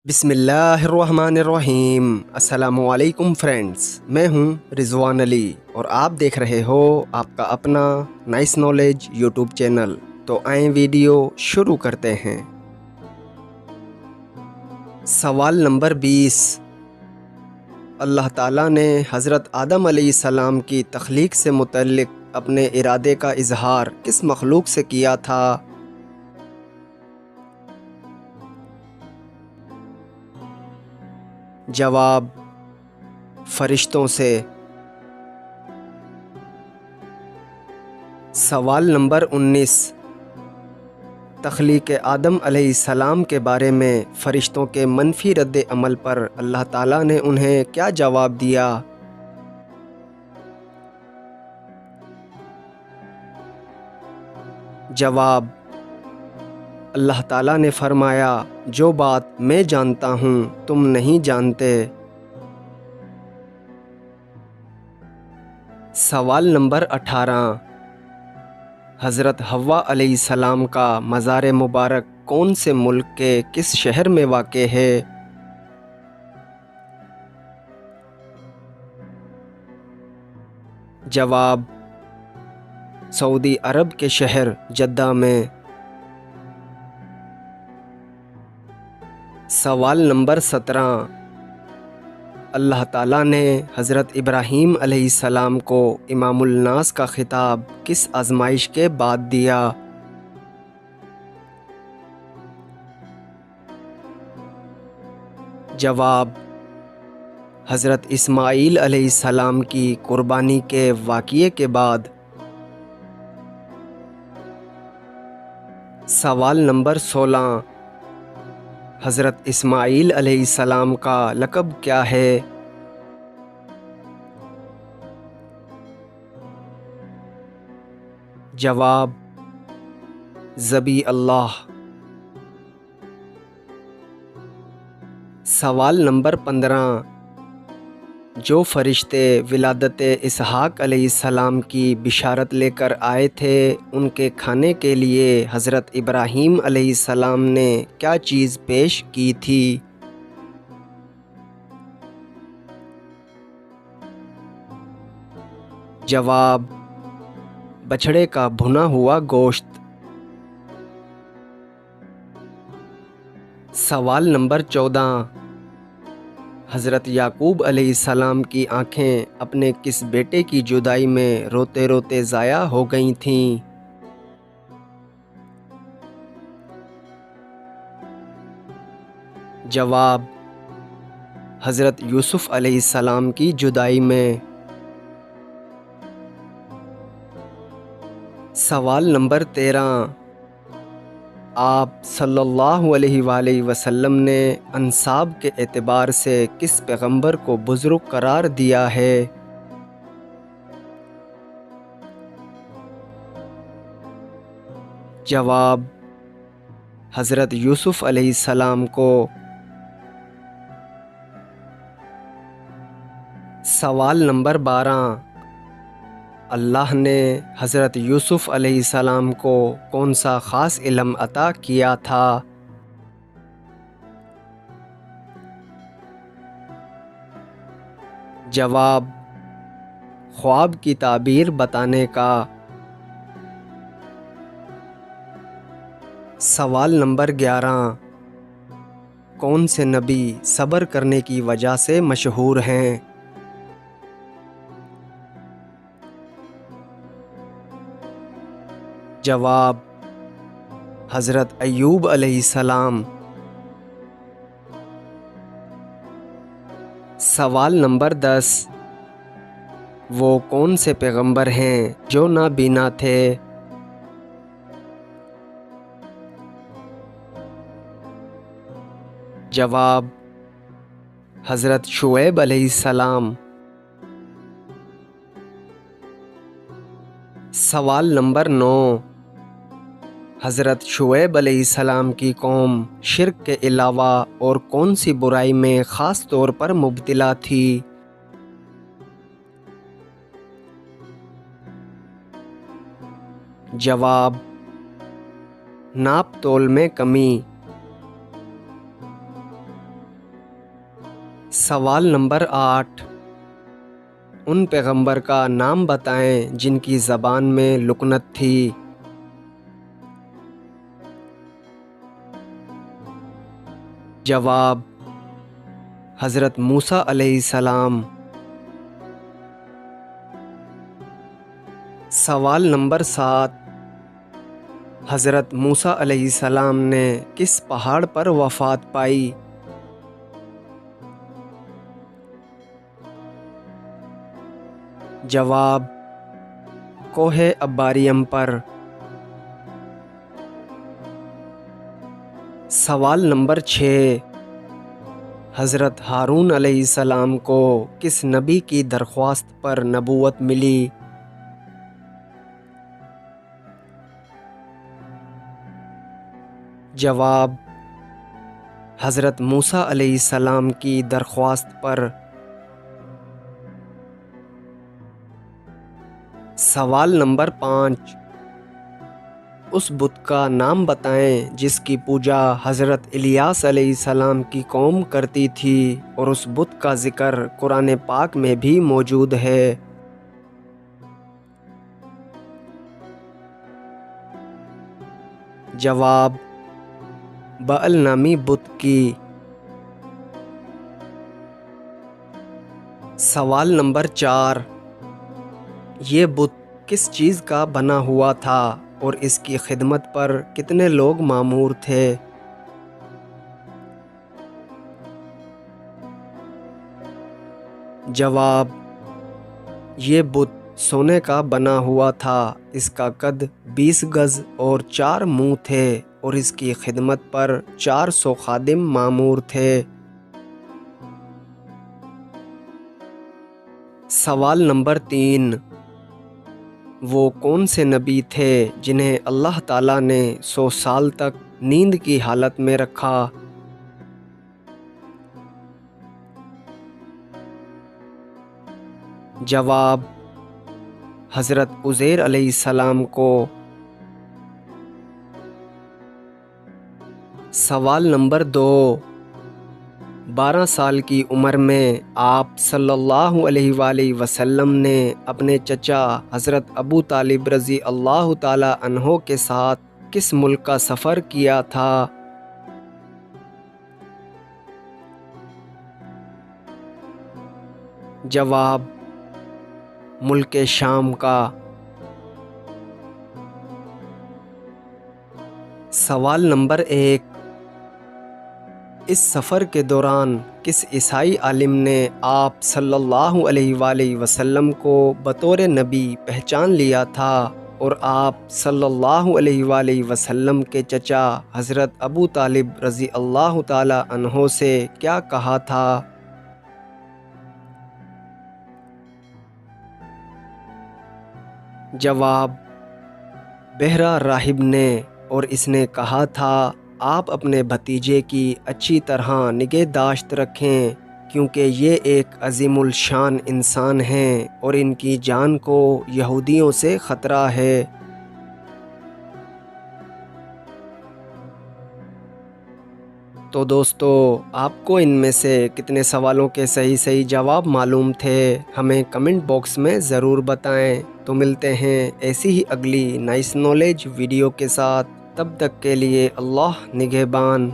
بسم اللہ الرحمن الرحیم۔ السلام علیکم فرینڈز، میں ہوں رضوان علی اور آپ دیکھ رہے ہو آپ کا اپنا نائس نالج یوٹیوب چینل۔ تو آئیں ویڈیو شروع کرتے ہیں۔ سوال نمبر 20۔ اللہ تعالیٰ نے حضرت آدم علیہ السلام کی تخلیق سے متعلق اپنے ارادے کا اظہار کس مخلوق سے کیا تھا؟ جواب: فرشتوں سے۔ سوال نمبر 19۔ تخلیق آدم علیہ السلام کے بارے میں فرشتوں کے منفی رد عمل پر اللہ تعالیٰ نے انہیں کیا جواب دیا؟ جواب: اللہ تعالیٰ نے فرمایا، جو بات میں جانتا ہوں تم نہیں جانتے۔ سوال نمبر 18۔ حضرت حوا علیہ السلام کا مزار مبارک کون سے ملک کے کس شہر میں واقع ہے؟ جواب: سعودی عرب کے شہر جدہ میں۔ سوال نمبر 17۔ اللہ تعالیٰ نے حضرت ابراہیم علیہ السلام کو امام الناس کا خطاب کس آزمائش کے بعد دیا؟ جواب: حضرت اسماعیل علیہ السلام کی قربانی کے واقعے کے بعد۔ سوال نمبر 16۔ حضرت اسماعیل علیہ السلام کا لقب کیا ہے؟ جواب: ذبی اللہ۔ سوال نمبر 15۔ جو فرشتے ولادت اسحاق علیہ السلام کی بشارت لے کر آئے تھے، ان کے کھانے کے لیے حضرت ابراہیم علیہ السلام نے کیا چیز پیش کی تھی؟ جواب: بچھڑے کا بھنا ہوا گوشت۔ سوال نمبر 14۔ حضرت یعقوب علیہ السلام کی آنکھیں اپنے کس بیٹے کی جدائی میں روتے روتے ضائع ہو گئی تھیں؟ جواب: حضرت یوسف علیہ السلام کی جدائی میں۔ سوال نمبر 13۔ آپ صلی اللہ علیہ وآلہ وسلم نے انساب کے اعتبار سے کس پیغمبر کو بزرگ قرار دیا ہے؟ جواب: حضرت یوسف علیہ السلام کو۔ سوال نمبر 12۔ اللہ نے حضرت یوسف علیہ السلام کو کون سا خاص علم عطا کیا تھا؟ جواب: خواب کی تعبیر بتانے کا۔ سوال نمبر 11۔ کون سے نبی صبر کرنے کی وجہ سے مشہور ہیں؟ جواب: حضرت ایوب علیہ السلام۔ سوال نمبر 10۔ وہ کون سے پیغمبر ہیں جو نابینا تھے؟ جواب: حضرت شعیب علیہ السلام۔ سوال نمبر 9۔ حضرت شعیب علیہ السلام کی قوم شرک کے علاوہ اور کون سی برائی میں خاص طور پر مبتلا تھی؟ جواب: ناپ تول میں کمی۔ سوال نمبر 8، ان پیغمبر کا نام بتائیں جن کی زبان میں لکنت تھی۔ جواب: حضرت موسیٰ علیہ السلام۔ سوال نمبر 7، حضرت موسیٰ علیہ السلام نے کس پہاڑ پر وفات پائی؟ جواب: کوہ اباریم پر۔ سوال نمبر 6، حضرت ہارون علیہ السلام کو کس نبی کی درخواست پر نبوت ملی؟ جواب: حضرت موسیٰ علیہ السلام کی درخواست پر۔ سوال نمبر 5، اس بت کا نام بتائیں جس کی پوجا حضرت الیاس علیہ السلام کی قوم کرتی تھی اور اس بت کا ذکر قرآن پاک میں بھی موجود ہے۔ جواب: بعل نامی بت کی۔ سوال نمبر 4، یہ بت کس چیز کا بنا ہوا تھا اور اس کی خدمت پر کتنے لوگ مامور تھے؟ جواب: یہ بت سونے کا بنا ہوا تھا، اس کا قد 20 گز اور 4 منہ تھے اور اس کی خدمت پر 400 خادم مامور تھے۔ سوال نمبر 3، وہ کون سے نبی تھے جنہیں اللہ تعالیٰ نے 100 سال تک نیند کی حالت میں رکھا؟ جواب: حضرت عزیر علیہ السلام کو۔ سوال نمبر 2، 12 سال کی عمر میں آپ صلی اللہ علیہ وآلہ وسلم نے اپنے چچا حضرت ابو طالب رضی اللہ تعالی عنہ کے ساتھ کس ملک کا سفر کیا تھا؟ جواب: ملک شام کا۔ سوال نمبر 1، اس سفر کے دوران کس عیسائی عالم نے آپ صلی اللہ علیہ وآلہ وسلم کو بطور نبی پہچان لیا تھا اور آپ صلی اللہ علیہ وآلہ وسلم کے چچا حضرت ابو طالب رضی اللہ تعالی عنہ سے کیا کہا تھا؟ جواب: بحیرہ راہب نے، اور اس نے کہا تھا آپ اپنے بھتیجے کی اچھی طرح نگہداشت رکھیں کیونکہ یہ ایک عظیم الشان انسان ہیں اور ان کی جان کو یہودیوں سے خطرہ ہے۔ تو دوستو، آپ کو ان میں سے کتنے سوالوں کے صحیح جواب معلوم تھے ہمیں کمنٹ باکس میں ضرور بتائیں۔ تو ملتے ہیں ایسی ہی اگلی نائس نالج ویڈیو کے ساتھ، تب تک کے لیے اللہ نگہبان۔